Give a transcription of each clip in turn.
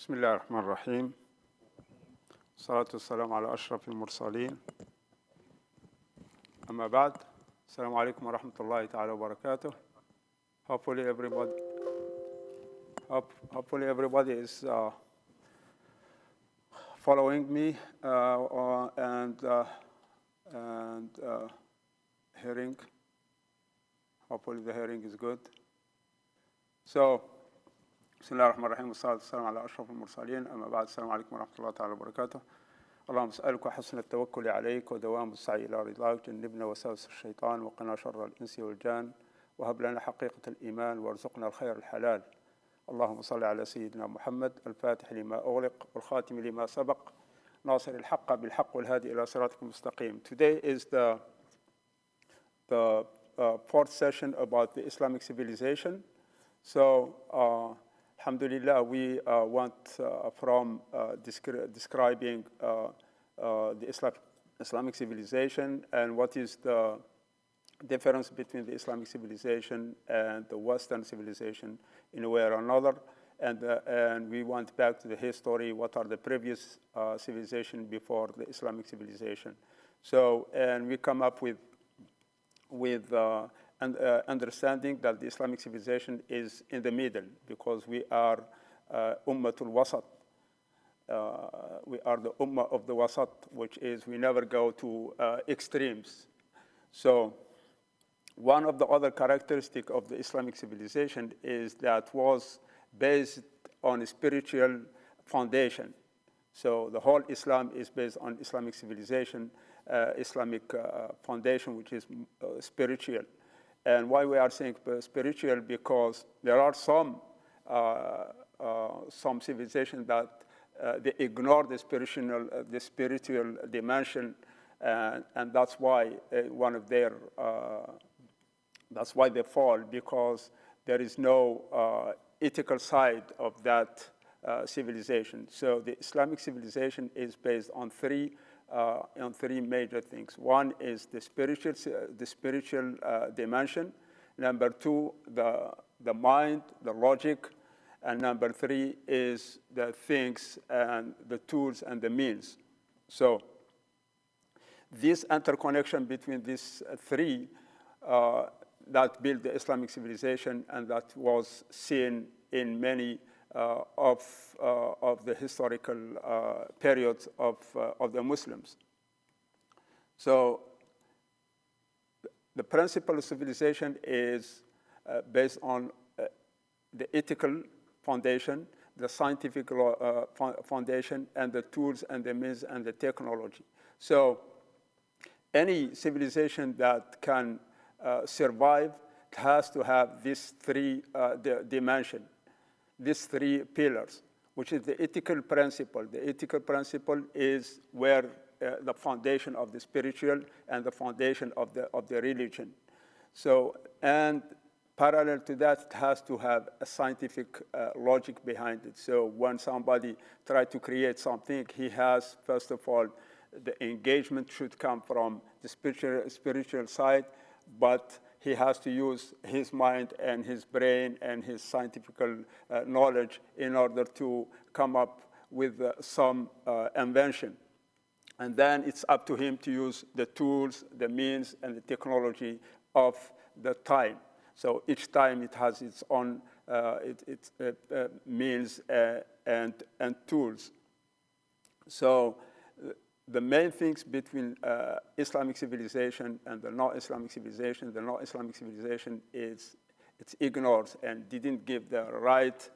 بسم الله الرحمن الرحيم. الصلاة والسلام على أشرف المرسلين. أما بعد, السلام عليكم ورحمة الله تعالى وبركاته. Hopefully everybody is following me and hearing. Hopefully the hearing is good. So, بسم الله الرحمن الرحيم والصلاة والسلام على أشرف المرسلين. أما بعد, السلام عليكم ورحمة الله تعالى وبركاته. اللهم اسألك حسن التوكل عليك ودوام السعي إلى رضاك. جنبنا وساوس الشيطان وقنا شر الإنس والجان وهب لنا حقيقة الإيمان وارزقنا الخير الحلال. اللهم صل على سيدنا محمد الفاتح لما أغلق والخاتم لما سبق ناصر الحق بالحق والهادي إلى صراطك المستقيم. Today is the fourth session about the Islamic civilization. So, alhamdulillah, we went from describing the Islamic civilization and what is the difference between the Islamic civilization and the Western civilization in a way or another. And we went back to the history, what are the previous civilization before the Islamic civilization. So, and we come up with understanding that the Islamic civilization is in the middle because we are Ummatul Wasat. We are the Ummah of the Wasat, which is we never go to extremes. So one of the other characteristics of the Islamic civilization is that was based on a spiritual foundation. So the whole Islam is based on Islamic civilization, Islamic foundation, which is spiritual. And why we are saying spiritual? Because there are some civilizations that they ignore the spiritual dimension, and that's why that's why they fall, because there is no ethical side of that civilization. So the Islamic civilization is based on three major things. One is the spiritual dimension. Number two, the mind, the logic. And number three is the things and the tools and the means. So this interconnection between these three that built the Islamic civilization, and that was seen in many of the historical periods of the Muslims. So the principle of civilization is based on the ethical foundation, the scientific foundation, and the tools and the means and the technology. So any civilization that can survive has to have these three dimensions. These three pillars, which is the ethical principle. The ethical principle is where the foundation of the spiritual and the foundation of the religion. So, and parallel to that, it has to have a scientific logic behind it. So when somebody tries to create something, he has, first of all, the engagement should come from the spiritual side, but he has to use his mind and his brain and his scientific knowledge in order to come up with some invention. And then it's up to him to use the tools, the means, and the technology of the time. So each time it has its own means and tools. So the main things between Islamic civilization and the non-Islamic civilization is it ignores and didn't give the right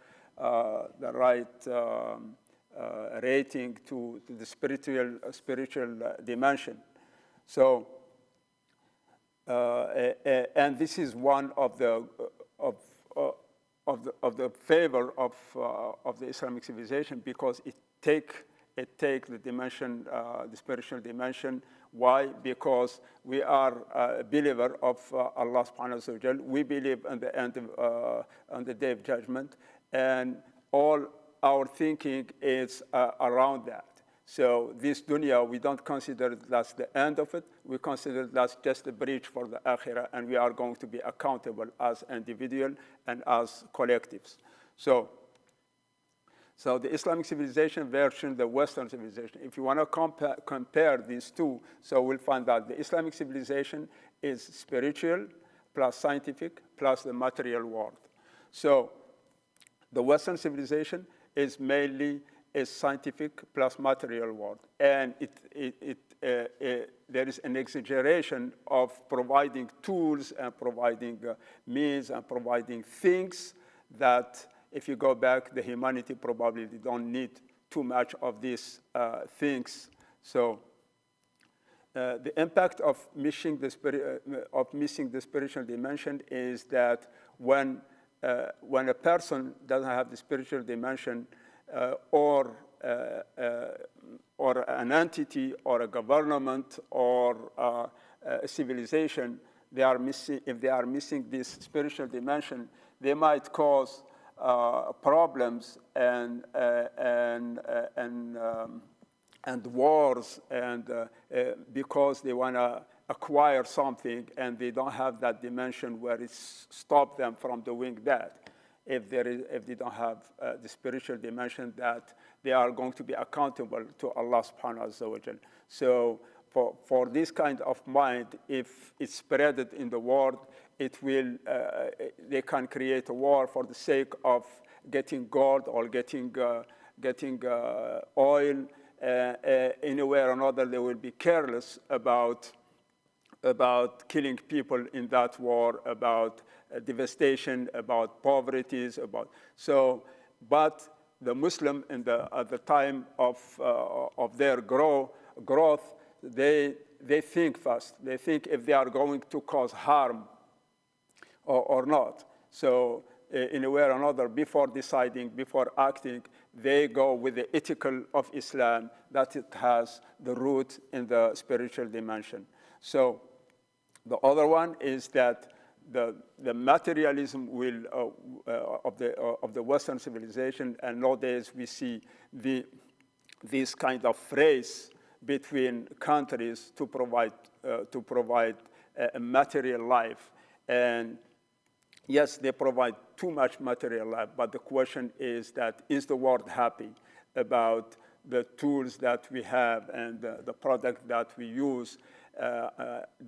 rating to the spiritual dimension. So and this is one of the favor of the Islamic civilization, because it take the dimension, the spiritual dimension. Why? Because we are a believer of Allah subhanahu wa ta'ala. We believe on the end of, on the day of judgment, and all our thinking is around that. So this dunya, we don't consider that's the end of it. We consider that's just a bridge for the akhirah, and we are going to be accountable as individual and as collectives. So So the Islamic civilization versus the Western civilization. If you want to compare these two, so we'll find out the Islamic civilization is spiritual plus scientific plus the material world. So the Western civilization is mainly a scientific plus material world. And there is an exaggeration of providing tools and providing means and providing things that if you go back, the humanity probably don't need too much of these things. So the impact of missing the spiritual dimension is that when a person doesn't have the spiritual dimension, or an entity, or a government, or a civilization, if they are missing this spiritual dimension, they might cause problems and wars, and because they want to acquire something and they don't have that dimension where it stops them from doing that. If they don't have the spiritual dimension, that they are going to be accountable to Allah subhanahu wa ta'ala. So for this kind of mind, if it's spread in the world, it will, they can create a war for the sake of getting gold or getting oil. In a way or another, they will be careless about killing people in that war, about devastation, about poverty, but the Muslim at the time of their growth, they think first. They think if they are going to cause harm or not. So in a way or another, before deciding, before acting, they go with the ethical of Islam, that it has the root in the spiritual dimension. So the other one is that the materialism of the Western civilization, and nowadays we see this kind of race between countries to provide a material life. And yes, they provide too much material life, but the question is that, is the world happy about the tools that we have and the product that we use?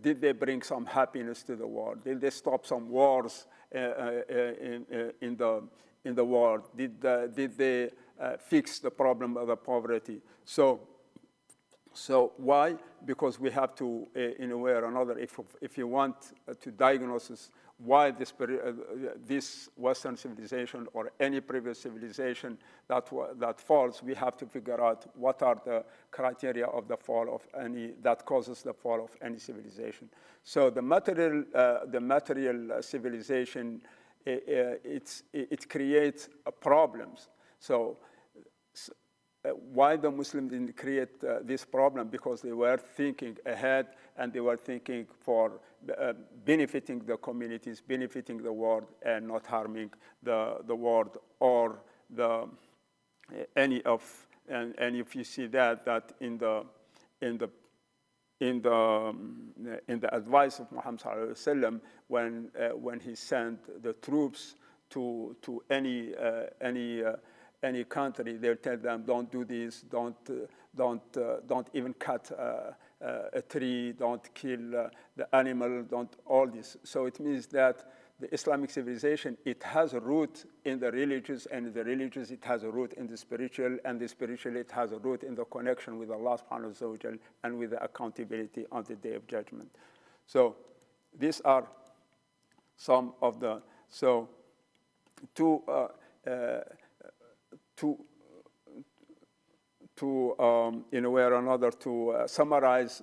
Did they bring some happiness to the world? Did they stop some wars in the world? Did they fix the problem of the poverty? So why? Because we have to, in a way or another, if you want to diagnose why this Western civilization or any previous civilization that falls, we have to figure out what are the criteria of the fall of that causes the fall of any civilization. So the material civilization, it creates problems. So why the Muslims didn't create this problem? Because they were thinking ahead, and they were thinking for benefiting the communities, benefiting the world, and not harming the world or any of. And if you see that in the advice of Muhammad sallallahu alaihi wasallam, when he sent the troops to any country, they'll tell them, don't do this, don't even cut a tree, don't kill the animal, don't all this. So it means that the Islamic civilization, it has a root in the religious, and in the religious it has a root in the spiritual, and the spiritual it has a root in the connection with Allah subhanahu wa ta'ala and with the accountability on the Day of Judgment. So these are some of the, in a way or another, to summarize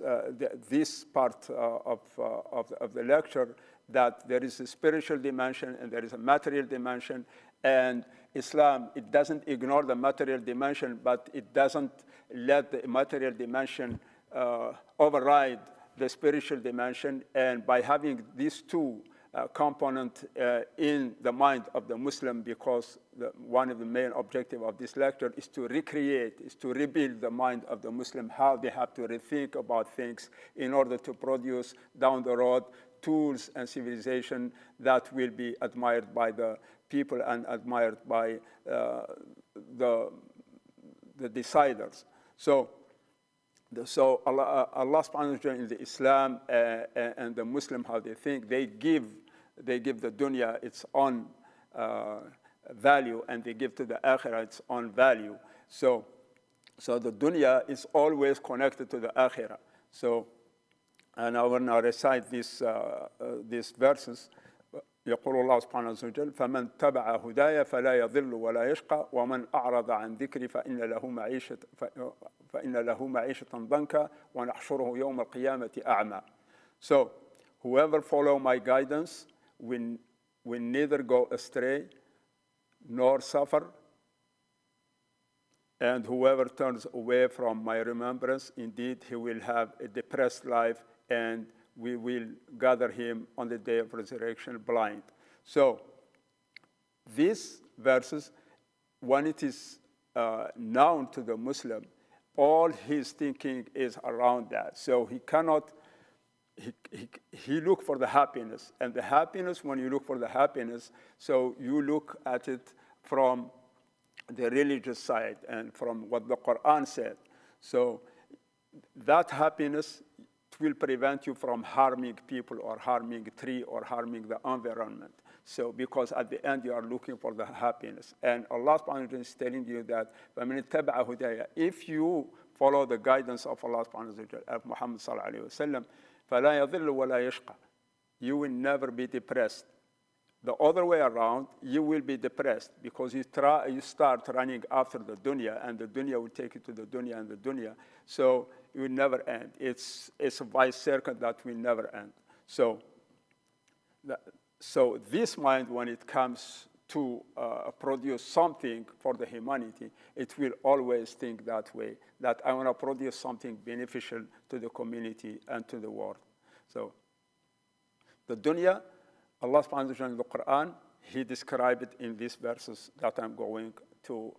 this part of the lecture, that there is a spiritual dimension and there is a material dimension, and Islam, it doesn't ignore the material dimension, but it doesn't let the material dimension override the spiritual dimension. And by having these two component in the mind of the Muslim, because one of the main objectives of this lecture is to recreate, is to rebuild the mind of the Muslim, how they have to rethink about things in order to produce down the road tools and civilization that will be admired by the people and admired by the deciders. So Allah subhanahu wa ta'ala in the Islam and the Muslim, how they think, they give the dunya its own value, and they give to the akhirah its own value. So the dunya is always connected to the akhirah. So, and I will now recite these verses. يقول الله سبحانه وتعالى فمن تبع هدايا فلا يضل ولا يشقى ومن أعرض عن ذكري فإن له معيشة ضنكا ونحشره يوم القيامة أعمى. So whoever follow my guidance will neither go astray nor suffer, and whoever turns away from my remembrance, indeed he will have a depressed life, and we will gather him on the day of resurrection blind. So these verses, when it is known to the Muslim, all his thinking is around that. So he cannot, he look for the happiness. And the happiness, when you look for the happiness, so you look at it from the religious side and from what the Quran said. So that happiness will prevent you from harming people or harming tree or harming the environment. So because at the end you are looking for the happiness. And Allah subhanahu wa ta'ala is telling you that if you follow the guidance of Allah subhanahu wa ta'ala, of Muhammad sallallahu alayhi wa sallam, فَلَا يَضِلُّ وَلَا يَشْقَى. You will never be depressed. The other way around, you will be depressed because you start running after the dunya, and the dunya will take you to the dunya and the dunya. So it will never end. It's a vice circle that will never end. So this mind, when it comes to produce something for the humanity, it will always think that way, that I want to produce something beneficial to the community and to the world. So the dunya, Allah subhanahu wa ta'ala in the Quran, he described it in these verses that I'm going to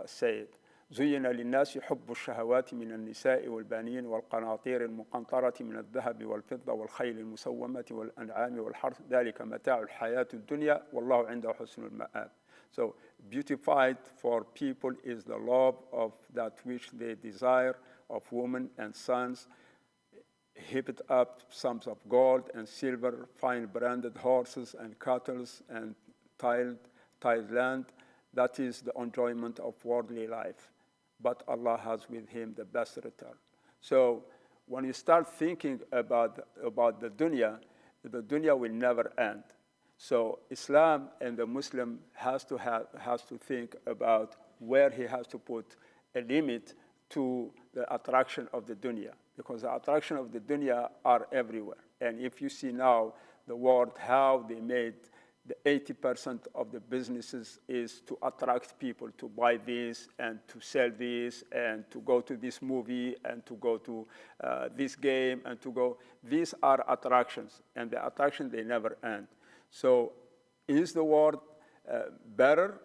say it. زين للناس حب الشهوات من النساء والبنين والقناطير المقنطرة من الذهب والفضة والخيل المسومة والأنعام والحرث ذلك متاع الحياة الدنيا والله عنده حسن المآب. So beautified for people is the love of that which they desire of women and sons, heaped up sums of gold and silver, fine branded horses and cattle and tiled land. That is the enjoyment of worldly life. But Allah has with him the best return. So when you start thinking about the dunya will never end. So Islam and the Muslim has to think about where he has to put a limit to the attraction of the dunya, because the attraction of the dunya are everywhere. And if you see now the world, how they made the 80% of the businesses is to attract people to buy this and to sell this and to go to this movie and to go to this game and to go. These are attractions, and the attraction, they never end. So is the world better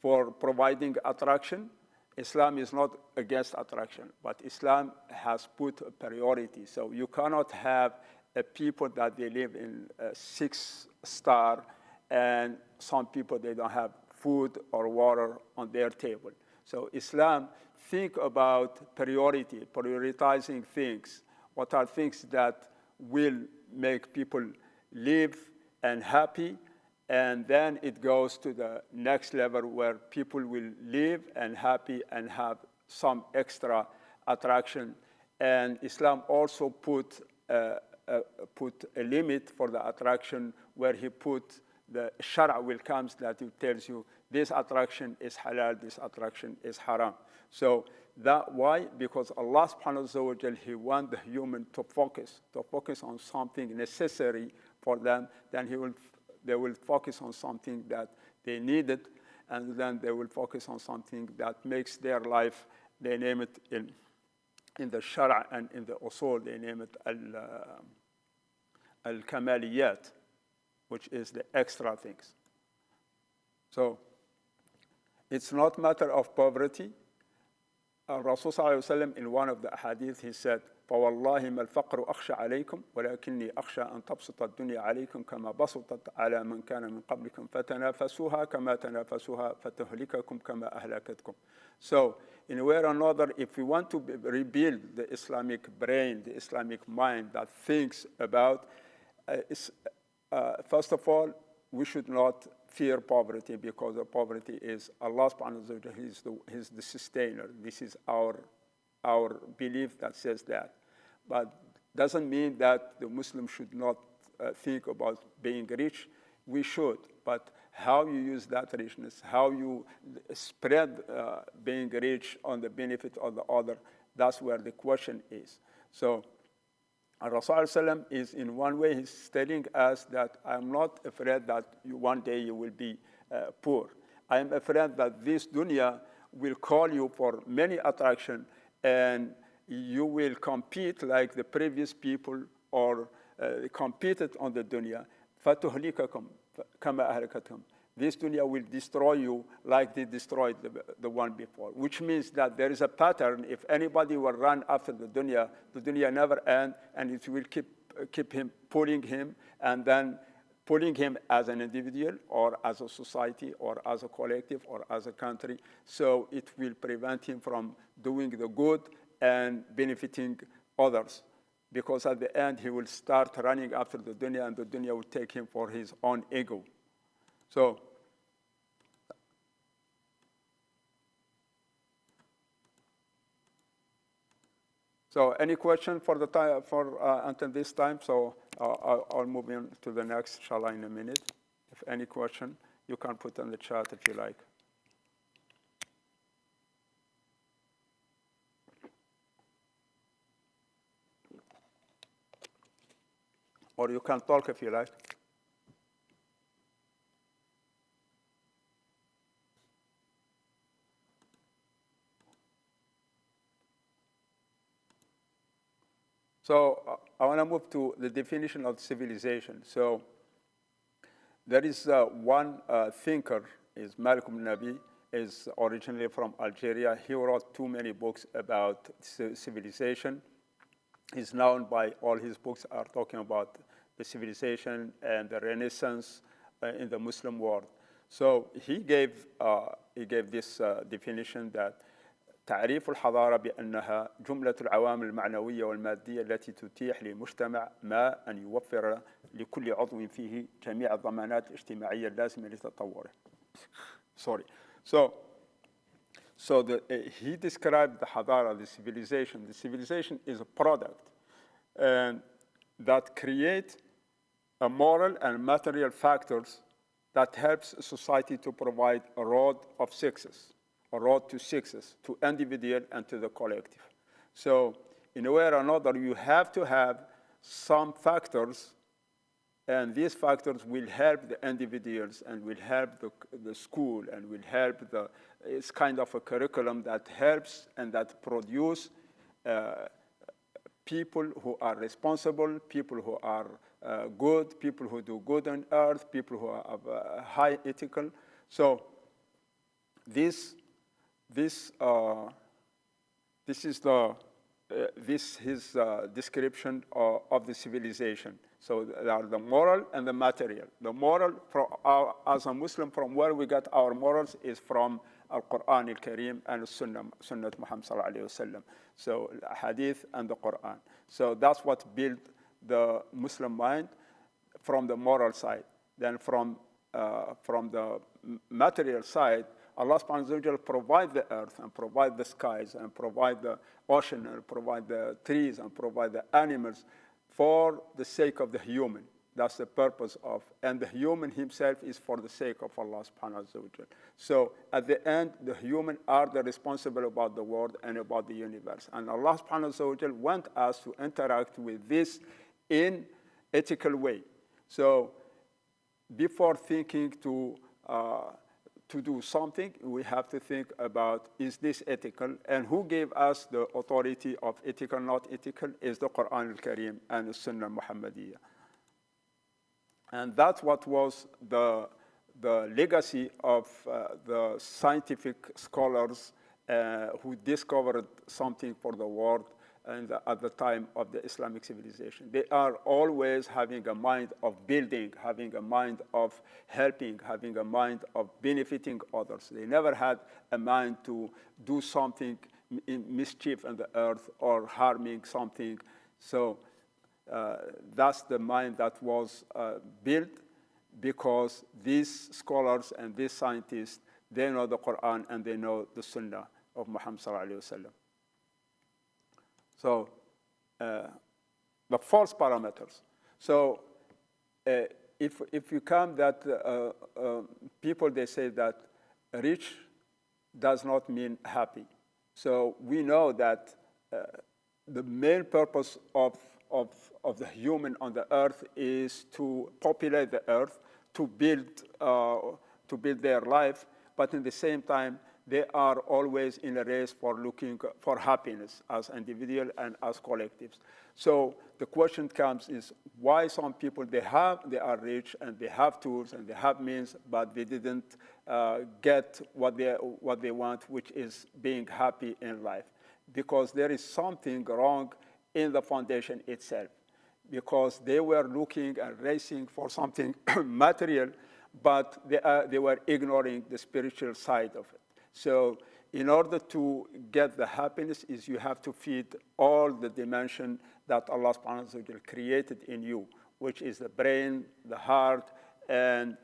for providing attraction? Islam is not against attraction, but Islam has put a priority. So you cannot have a people that they live in a 6-star and some people, they don't have food or water on their table. So Islam think about priority, prioritizing things. What are things that will make people live and happy, and then it goes to the next level where people will live and happy and have some extra attraction. And Islam also put a limit for the attraction where he put the shara will come that it tells you this attraction is halal, this attraction is haram. So that why? Because Allah subhanahu wa ta'ala, he wants the human to focus on something necessary for them. Then they will focus on something that they needed, and then they will focus on something that makes their life, they name it in the shara and in the usul, they name it al-kamaliyat, which is the extra things. So it's not matter of poverty. Rasul sallallahu alayhi wa sallam, in one of the hadith, he said, فَوَاللَّهِ مَا الْفَقْرُ أَخْشَى عَلَيْكُمْ وَلَكِنِّي أَخْشَى أَن تَبْسُطَ الدُّنْيَا عَلَيْكُمْ كَمَا بَسُطَتْ عَلَى مَنْ كَانَ مِنْ قَبْلِكُمْ فَتَنَافَسُوهَا كَمَا تَنَافَسُوهَا فَتُهْلِكَكُمْ كَمَا أَهْلَكَتْكُم. So, in a way or another, if we want to rebuild the Islamic brain, the Islamic mind that thinks about, first of all, we should not fear poverty, because the poverty is Allah subhanahu wa ta'ala, He's the sustainer. This is our belief that says that. But doesn't mean that the Muslim should not think about being rich. We should, but how you use that richness, how you spread being rich on the benefit of the other, that's where the question is. So Rasul is, in one way, he's telling us that I'm not afraid that one day you will be poor. I am afraid that this dunya will call you for many attractions, and you will compete like the previous people, or competed on the dunya. فَتُهْلِكَكُمْ كَمَا أَهْلَكَتْهُمْ. This dunya will destroy you like they destroyed the one before, which means that there is a pattern. If anybody will run after the dunya never ends, and it will keep him, pulling him, and then pulling him as an individual, or as a society, or as a collective, or as a country. So it will prevent him from doing the good and benefiting others, because at the end he will start running after the dunya, and the dunya will take him for his own ego. So any question for the time, until this time? So I'll move in to the next, inshallah, in a minute. If any question, you can put in the chat if you like. Or you can talk if you like. So I want to move to the definition of civilization. So there is one thinker, is Malik ibn Nabi, is originally from Algeria. He wrote too many books about civilization. He's known by all his books are talking about the civilization and the Renaissance in the Muslim world. So he gave this definition that تعريف الحضارة بأنها جملة العوامل المعنوية والمادية التي تتيح لمجتمع ما أن يوفر لكل عضو فيه جميع الضمانات الاجتماعية اللازمة لتطوره. Sorry. So he described the Hadara, the civilization. The civilization is a product that create a moral and material factors that helps society to provide a road of success, a road to success, to individual and to the collective. So in a way or another, you have to have some factors, and these factors will help the individuals and will help the school and will help it's kind of a curriculum that helps and that produce people who are responsible, people who are good, people who do good on earth, people who are high ethical. So this is his description of the civilization. So there are the moral and the material. The moral, as a Muslim, from where we get our morals is from Al-Quran Al-Kareem and Sunnah Muhammad sallallahu alayhi wa sallam. So Hadith and the Quran. So that's what built the Muslim mind from the moral side. Then from the material side, Allah subhanahu wa ta'ala provide the earth and provide the skies and provide the ocean and provide the trees and provide the animals for the sake of the human. That's the purpose of, and the human himself is for the sake of Allah subhanahu wa ta'ala. So at the end, the human are the responsible about the world and about the universe. And Allah subhanahu wa ta'ala want us to interact with this in ethical way. So before thinking to do something, we have to think about, is this ethical? And who gave us the authority of ethical, not ethical, is the Quran al-Kareem and the Sunnah Muhammadiyah. And that's what was the legacy of the scientific scholars who discovered something for the world and at the time of the Islamic civilization. They are always having a mind of building, having a mind of helping, having a mind of benefiting others. They never had a mind to do something in mischief on the earth or harming something. So that's the mind that was built, because these scholars and these scientists, they know the Quran and they know the Sunnah of Muhammad sallallahu alaihi wasallam. So the false parameters. So if you come that people, they say that rich does not mean happy. So we know that the main purpose of the human on the earth is to populate the earth, to build their life, but in the same time, they are always in a race for looking for happiness as individual and as collectives. So the question comes is why some people, they are rich and they have tools and they have means, but they didn't get what they want, which is being happy in life. Because there is something wrong in the foundation itself. Because they were looking and racing for something material, but they were ignoring the spiritual side of it. So in order to get the happiness is you have to feed all the dimension that Allah subhanahu wa ta'ala created in you, which is the brain, the heart, and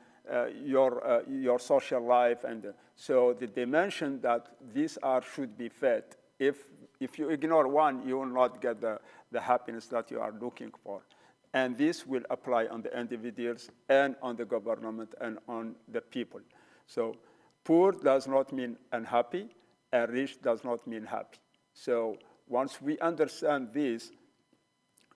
your social life. And so the dimension that these should be fed. If you ignore one, you will not get the happiness that you are looking for. And this will apply on the individuals and on the government and on the people. So poor does not mean unhappy, and rich does not mean happy. So once we understand this,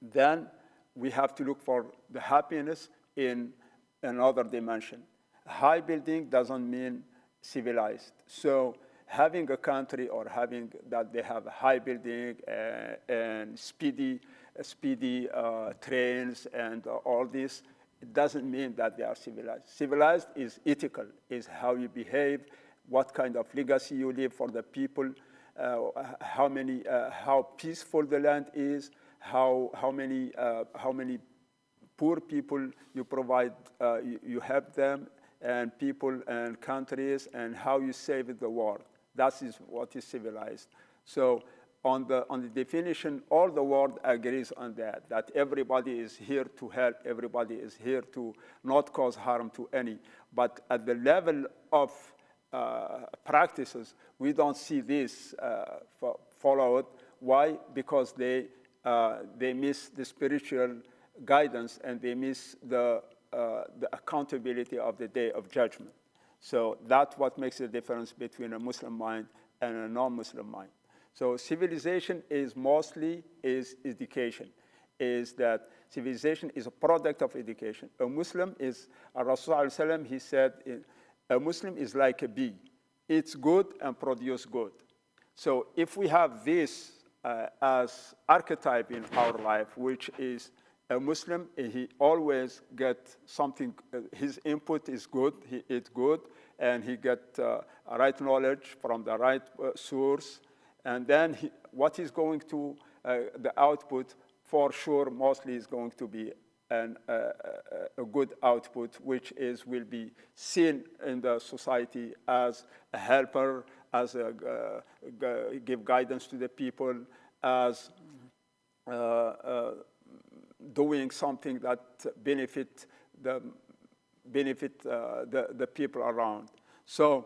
then we have to look for the happiness in another dimension. High building doesn't mean civilized. So having a country or having that they have high building and speedy trains and all this, it doesn't mean that they are civilized. Civilized is ethical, is how you behave, what kind of legacy you leave for the people, how peaceful the land is, how many poor people you provide, you help them, and people and countries, and how you save the world. That is what is civilized. So on the definition, all the world agrees on that everybody is here to help, everybody is here to not cause harm to any. But at the level of practices, we don't see this followed. Why? Because they miss the spiritual guidance and they miss the accountability of the day of judgment. So that's what makes the difference between a Muslim mind and a non-Muslim mind. So civilization is mostly education, is that civilization is a product of education. A Muslim is, Rasulullah, he said, a Muslim is like a bee. It's good and produce good. So if we have this as archetype in our life, which is a Muslim, he always gets something, his input is good, he eats good, and he gets right knowledge from the right source. And then what is going to, the output, for sure, mostly is going to be a good output, which will be seen in the society as a helper, as give guidance to the people, as doing something that benefit the people around. So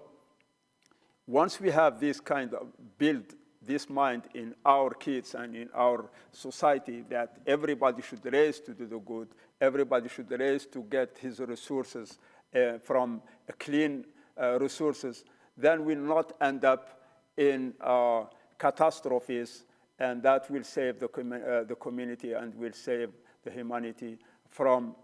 once we have this kind of build this mind in our kids and in our society, that everybody should race to do the good, everybody should race to get his resources from clean resources, then we'll not end up in catastrophes, and that will save the community and will save the humanity from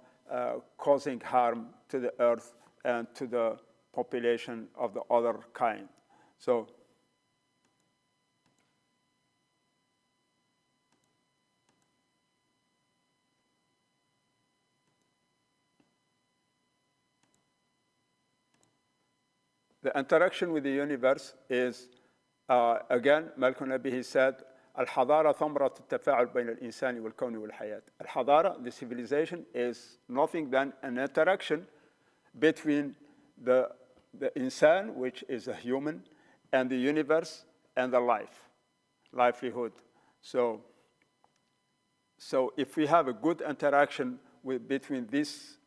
causing harm to the earth and to the population of the other kind. So the interaction with the universe is Again, Malcolm Nabi, he said, الحضارة ثمرة التفاعل بين الإنسان والكون والحياة. الحضارة, the civilization, is nothing than an interaction between the insan, which is a human, and the universe and the livelihood. So if we have a good interaction between these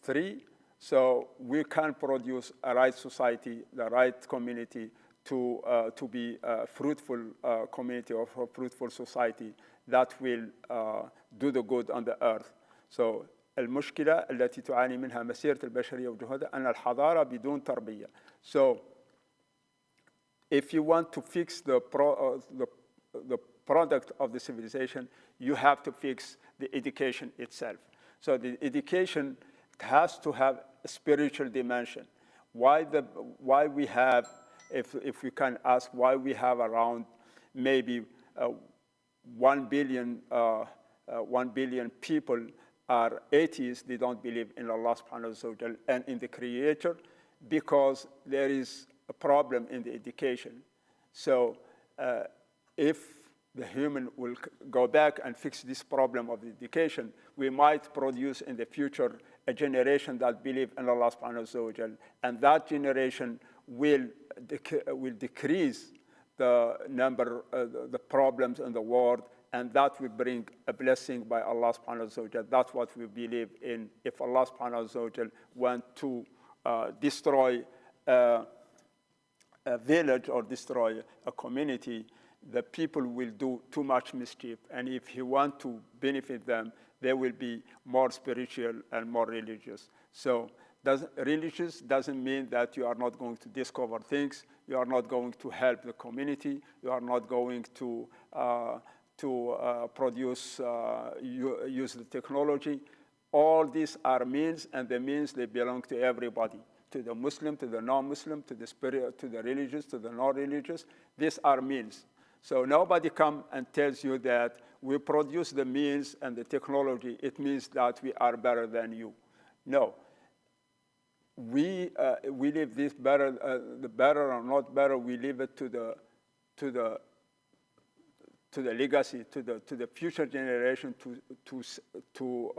three, so we can produce a right society, the right community, to be a fruitful community or a fruitful society that will do the good on the earth. So المشكلة التي تعاني منها مسيرة البشرية وجهودها أن الحضارة بدون تربية. So if you want to fix the product of the civilization, you have to fix the education itself. So the education has to have a spiritual dimension. Why we have, if we can ask, why we have around maybe 1 billion people are atheists, they don't believe in Allah subhanahu wa ta'ala and in the Creator, because there is a problem in the education. So if the human will go back and fix this problem of education, we might produce in the future a generation that believe in Allah subhanahu wa ta'ala, and that generation will decrease the number, the problems in the world, and that will bring a blessing by Allah subhanahu wa ta'ala. That's what we believe in. If Allah subhanahu wa ta'ala want to destroy a village or destroy a community, the people will do too much mischief. And if he want to benefit them, they will be more spiritual and more religious. So religious doesn't mean that you are not going to discover things, you are not going to help the community, you are not going to produce, use the technology. All these are means, and the means, they belong to everybody, to the Muslim, to the non-Muslim, to the spirit, to the religious, to the non-religious. These are means. So nobody come and tells you that we produce the means and the technology, it means that we are better than you. No. We leave this better, the better or not better, we leave it to the legacy, to the future generation to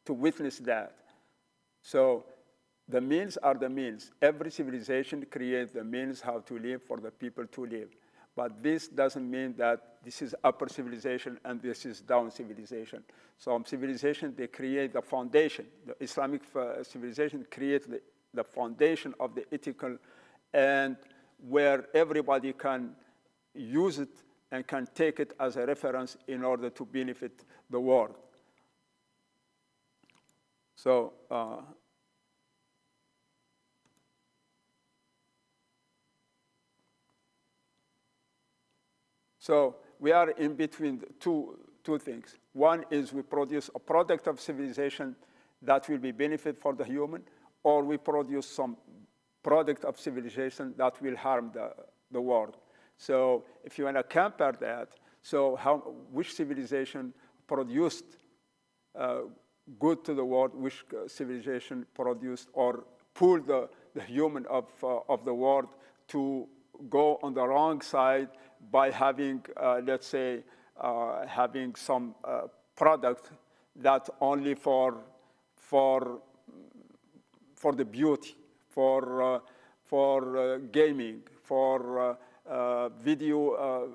witness that. So the means are the means. Every civilization creates the means how to live for the people to live. But this doesn't mean that this is upper civilization and this is down civilization. Some civilization, they create the foundation. The Islamic civilization creates the foundation of the ethical, and where everybody can use it and can take it as a reference in order to benefit the world. So, so we are in between two things. One is we produce a product of civilization that will be benefit for the human, or we produce some product of civilization that will harm the world. So if you want to compare that, so which civilization produced good to the world, which civilization produced or pulled the human of the world to go on the wrong side by having, let's say, having some product that only for the beauty, for gaming, for video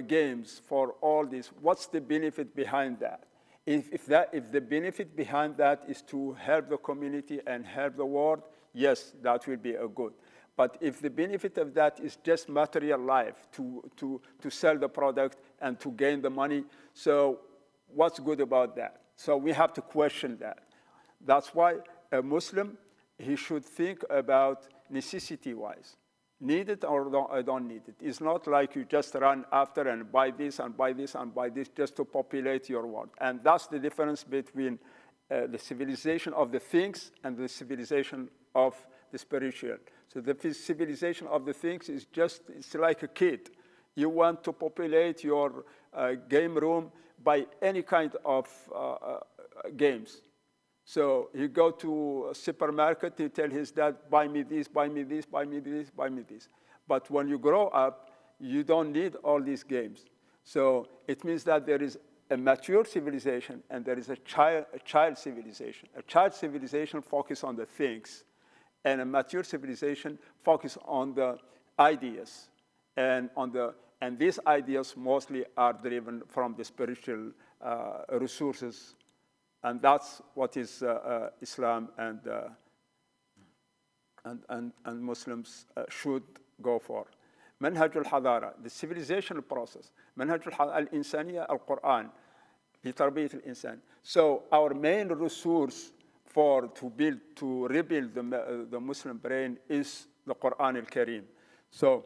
games, for all this. What's the benefit behind that? If the benefit behind that is to help the community and help the world, yes, that will be a good. But if the benefit of that is just material life, to sell the product and to gain the money, so what's good about that? So we have to question that. That's why a Muslim, he should think about necessity-wise. Need it or I don't need it. It's not like you just run after and buy this and buy this and buy this just to populate your world. And that's the difference between the civilization of the things and the civilization of the spiritual. So the civilization of the things is just, it's like a kid. You want to populate your game room by any kind of games. So he go to a supermarket, he tell his dad, buy me this, buy me this, buy me this, buy me this. But when you grow up, you don't need all these games. So it means that there is a mature civilization and there is a child civilization. A child civilization focus on the things, and a mature civilization focus on the ideas, and these ideas mostly are driven from the spiritual resources, and that's what is Islam and Muslims should go for. منهج الحضارة, the civilizational process. منهج الإنسانية القرآن لتربية الإنسان. So our main resource to rebuild the Muslim brain is the Quran al-Karim. So,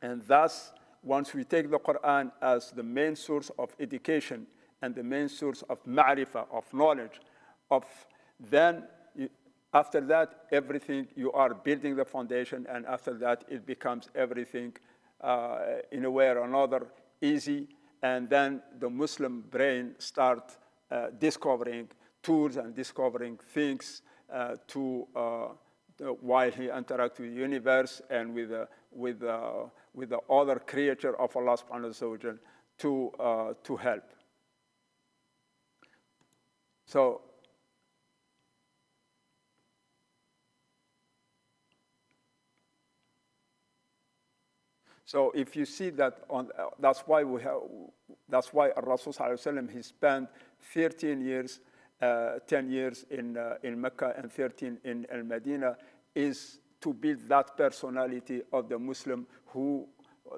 and thus, once we take the Quran as the main source of education and the main source of ma'rifah, of knowledge, then after that, everything, you are building the foundation, and after that, it becomes everything in a way or another easy, and then the Muslim brain start discovering tools and discovering things while he interacts with the universe and with the other creature of Allah subhanahu wa ta'ala to help. So if you see that, that's why Rasul sallallahu alaihi wasallam, he spent 13 years, 10 years in Mecca and 13 in Al-Medina, is to build that personality of the Muslim who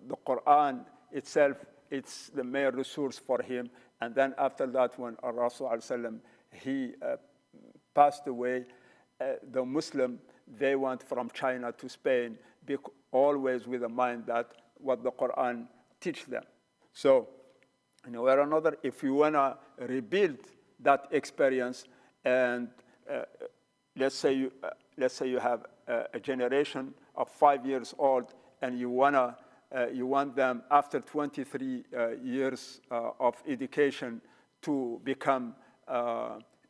the Quran itself, it's the main resource for him. And then after that, when Rasul sallallahu alaihi wasallam, he passed away, the Muslim, they went from China to Spain, always with the mind that what the Quran teach them. So, in a way or another, if you want to rebuild that experience, and let's say you have a generation of 5 years old, and you want them after 23 years of education to become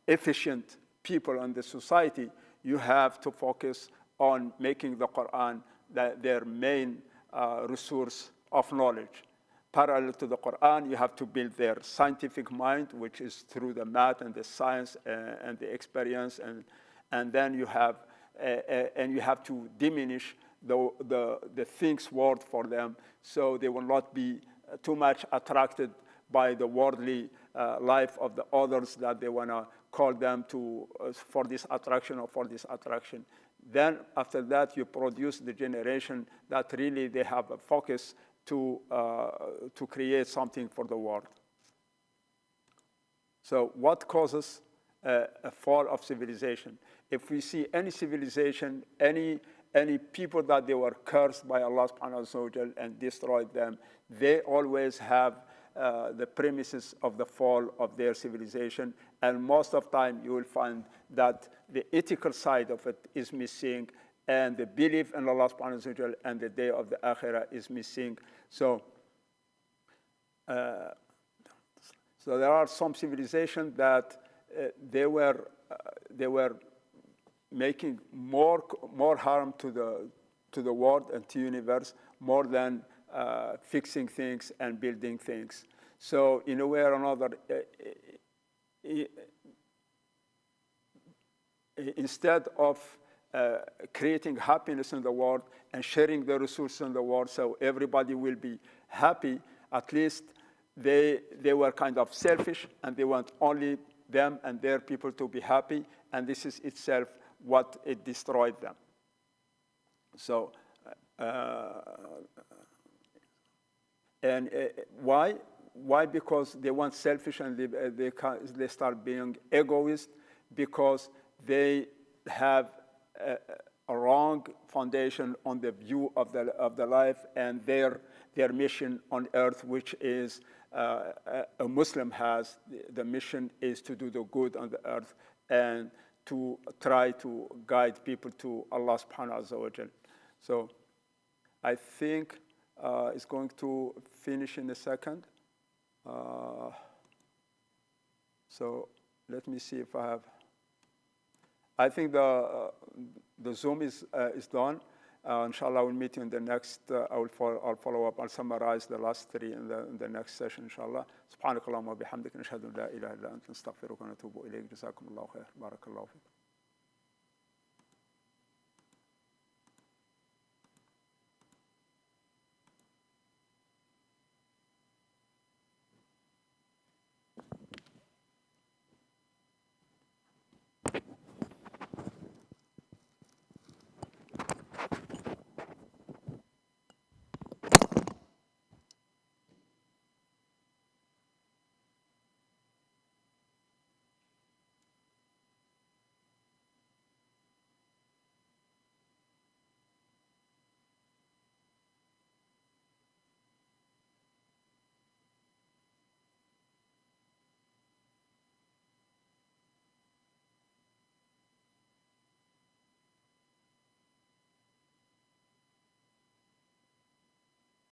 efficient people in the society, you have to focus on making the Quran their main resource of knowledge. Parallel to the Quran, you have to build their scientific mind, which is through the math and the science and the experience, and then you have to diminish the things world for them, so they will not be too much attracted by the worldly life of the others that they want to call them to for this attraction or for this attraction. Then after that, you produce the generation that really they have a focus to create something for the world. So what causes a fall of civilization? If we see any civilization, any people that they were cursed by Allah subhanahu wa ta'ala and destroyed them, they always have the premises of the fall of their civilization, and most of the time you will find that the ethical side of it is missing, and the belief in Allah subhanahu wa ta'ala and the day of the akhirah is missing. So there are some civilizations that they were making more harm to the world and to the universe more than fixing things and building things. So in a way or another, instead of creating happiness in the world and sharing the resources in the world so everybody will be happy, at least they were kind of selfish, and they want only them and their people to be happy, and this is itself what it destroyed them. So, and why? Why? Because they want selfish, and they start being egoist, because they have a wrong foundation on the view of the life and their mission on earth, which is a Muslim has. The mission is to do the good on the earth and to try to guide people to Allah subhanahu wa ta'ala. So I think it's going to finish in a second. So let me see if I have I think the Zoom is done. Inshallah, we'll meet you in the next. I'll follow up. I'll summarize the last three in the next session. Inshallah. سبحانك اللهم وبحمدك نشهد أن لا إله إلا أنت نستغفرك ونتوب إليك جزاكم الله خير بارك الله فيكم.